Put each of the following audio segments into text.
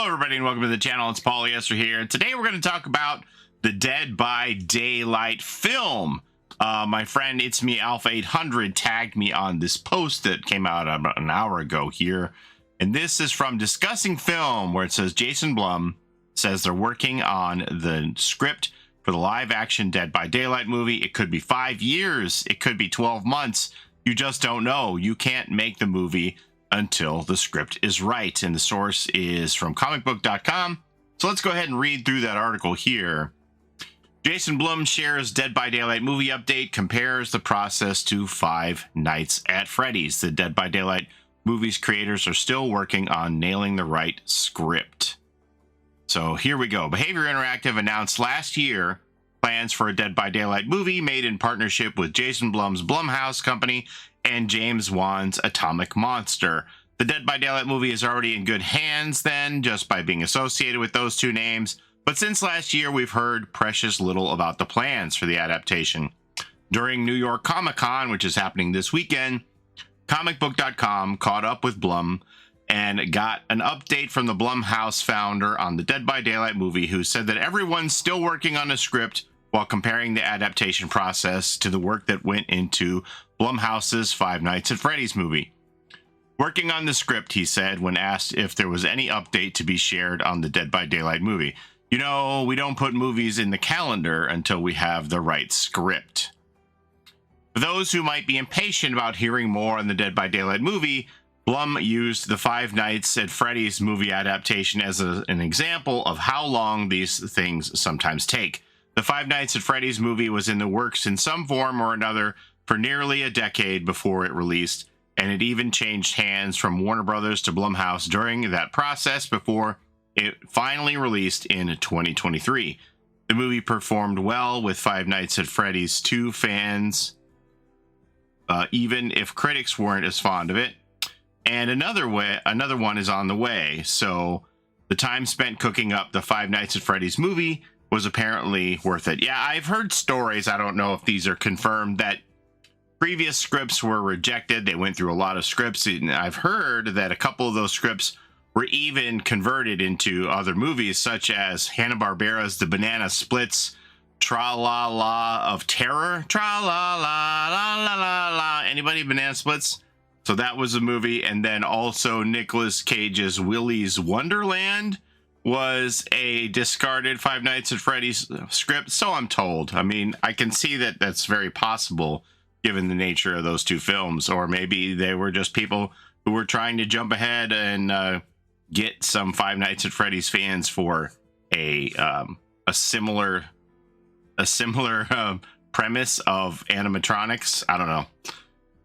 Hello, everybody, and welcome to the channel. It's Paulie Esther here. And today we're going to talk about the Dead by Daylight film. My friend It's Me Alpha 800 tagged me on this post that came out about an hour ago here. And this is from Discussing Film, where it says Jason Blum says they're working on the script for the live-action Dead by Daylight movie. It could be 5 years. It could be 12 months. You just don't know. You can't make the movie until the script is right. And the source is from ComicBook.com. So let's go ahead and read through that article here. Jason Blum shares Dead by Daylight movie update, compares the process to Five Nights at Freddy's. The Dead by Daylight movie's creators are still working on nailing the right script. So here we go. Behavior Interactive announced last year plans for a Dead by Daylight movie made in partnership with Jason Blum's Blumhouse company and James Wan's Atomic Monster. The Dead by Daylight movie is already in good hands then, just by being associated with those two names. But since last year, we've heard precious little about the plans for the adaptation. During New York Comic Con, which is happening this weekend, ComicBook.com caught up with Blum and got an update from the Blumhouse founder on the Dead by Daylight movie, who said that everyone's still working on a script while comparing the adaptation process to the work that went into Blumhouse's Five Nights at Freddy's movie. Working on the script, he said, when asked if there was any update to be shared on the Dead by Daylight movie. You know, we don't put movies in the calendar until we have the right script. For those who might be impatient about hearing more on the Dead by Daylight movie, Blum used the Five Nights at Freddy's movie adaptation as an example of how long these things sometimes take. The Five Nights at Freddy's movie was in the works in some form or another for nearly a decade before it released, and it even changed hands from Warner Brothers to Blumhouse during that process before it finally released in 2023. The movie performed well with Five Nights at Freddy's 2 fans, even if critics weren't as fond of it. And another one is on the way. So the time spent cooking up the Five Nights at Freddy's movie was apparently worth it. Yeah, I've heard stories, I don't know if these are confirmed, that previous scripts were rejected. They went through a lot of scripts, and I've heard that a couple of those scripts were even converted into other movies, such as Hanna-Barbera's The Banana Splits, Tra-La-La of Terror. Tra-La-La-La-La-La-La. Anybody Banana Splits? So that was a movie. And then also Nicolas Cage's Willy's Wonderland was a discarded Five Nights at Freddy's script. So I'm told. I mean, I can see that that's very possible given the nature of those two films. Or maybe they were just people who were trying to jump ahead and get some Five Nights at Freddy's fans for a similar premise of animatronics. I don't know.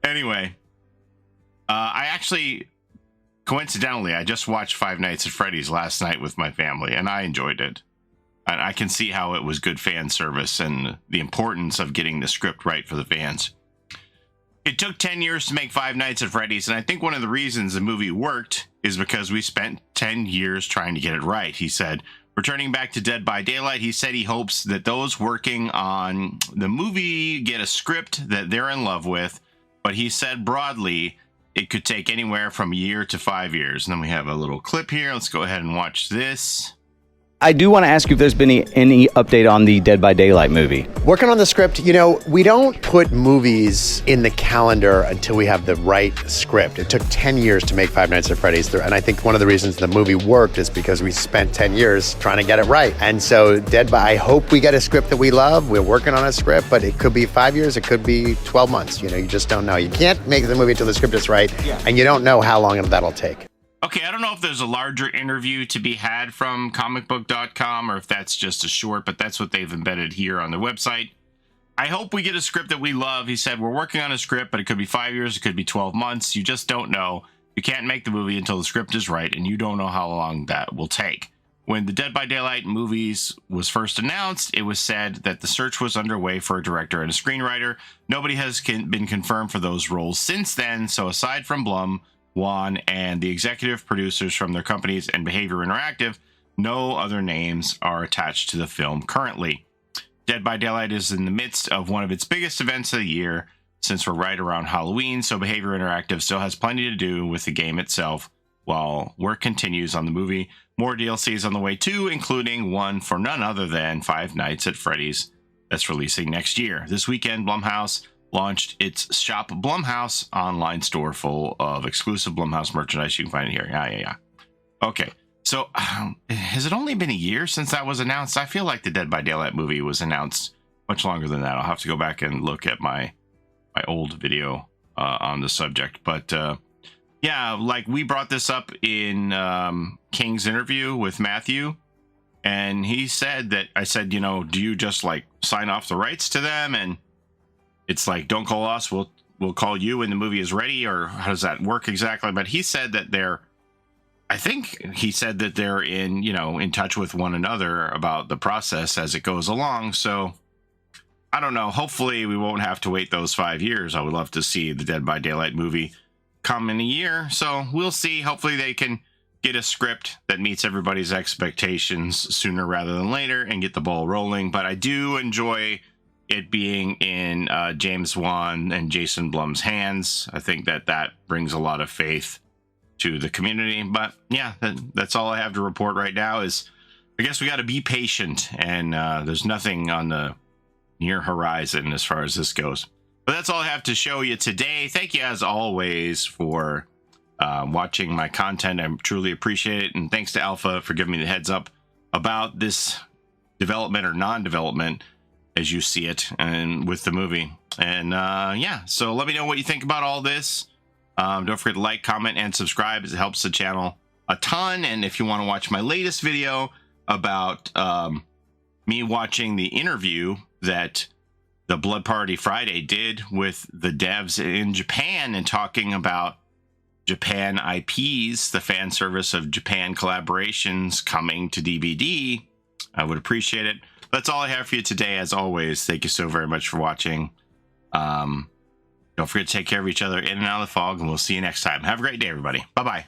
Anyway, I actually, coincidentally, I just watched Five Nights at Freddy's last night with my family, and I enjoyed it. And I can see how it was good fan service and the importance of getting the script right for the fans. It took 10 years to make Five Nights at Freddy's, and I think one of the reasons the movie worked is because we spent 10 years trying to get it right, he said. Returning back to Dead by Daylight, he said he hopes that those working on the movie get a script that they're in love with, but he said broadly it could take anywhere from a year to 5 years. And then we have a little clip here. Let's go ahead and watch this. I do want to ask you if there's been any update on the Dead by Daylight movie. Working on the script, you know, we don't put movies in the calendar until we have the right script. It took 10 years to make Five Nights at Freddy's, and I think one of the reasons the movie worked is because we spent 10 years trying to get it right. And so I hope we get a script that we love. We're working on a script, but it could be 5 years, it could be 12 months. You know, you just don't know. You can't make the movie until the script is right, and you don't know how long that'll take. Okay, I don't know if there's a larger interview to be had from comicbook.com or if that's just a short, but that's what they've embedded here on their website. I hope we get a script that we love. He said, we're working on a script, but it could be 5 years, it could be 12 months. You just don't know. You can't make the movie until the script is right, and you don't know how long that will take. When the Dead by Daylight movies was first announced, it was said that the search was underway for a director and a screenwriter. Nobody has been confirmed for those roles since then, so aside from Blum, Wan, and the executive producers from their companies and Behavior Interactive, no other names are attached to the film currently. Dead by Daylight is in the midst of one of its biggest events of the year, since we're right around Halloween, so Behavior Interactive still has plenty to do with the game itself while work continues on the movie. More DLCs on the way too, including one for none other than Five Nights at Freddy's that's releasing next year. This weekend, Blumhouse launched its Shop Blumhouse online store full of exclusive Blumhouse merchandise. You can find it here. Yeah. Okay, so has it only been a year since that was announced? I feel like the Dead by Daylight movie was announced much longer than that. I'll have to go back and look at my old video on the subject. But yeah, like we brought this up in King's interview with Mathieu, and he said that, I said, you know, do you just like sign off the rights to them? And it's like, don't call us, we'll call you when the movie is ready, or how does that work exactly? But he said that I think he said that they're in touch with one another about the process as it goes along. So I don't know. Hopefully we won't have to wait those 5 years. I would love to see the Dead by Daylight movie come in a year. So we'll see. Hopefully they can get a script that meets everybody's expectations sooner rather than later and get the ball rolling. But I do enjoy it being in James Wan and Jason Blum's hands. I think that brings a lot of faith to the community. But yeah, that's all I have to report right now. Is I guess we got to be patient, and there's nothing on the near horizon as far as this goes. But that's all I have to show you today. Thank you as always for watching my content. I truly appreciate it, and thanks to Alpha for giving me the heads up about this development or non-development as you see it and with the movie. And yeah, so let me know what you think about all this. Don't forget to like, comment, and subscribe, as it helps the channel a ton. And if you want to watch my latest video about me watching the interview that the Blood Party Friday did with the devs in Japan and talking about Japan IPs, the fan service of Japan collaborations coming to DVD, I would appreciate it. That's all I have for you today. As always, thank you so very much for watching. Don't forget to take care of each other in and out of the fog, and we'll see you next time. Have a great day, everybody. Bye-bye.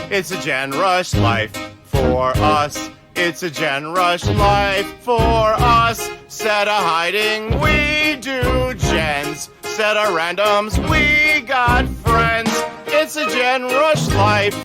It's a Gen Rush life for us. It's a Gen Rush life for us. Set a hiding, we do gens. Set a randoms, we got friends. It's a Gen Rush life.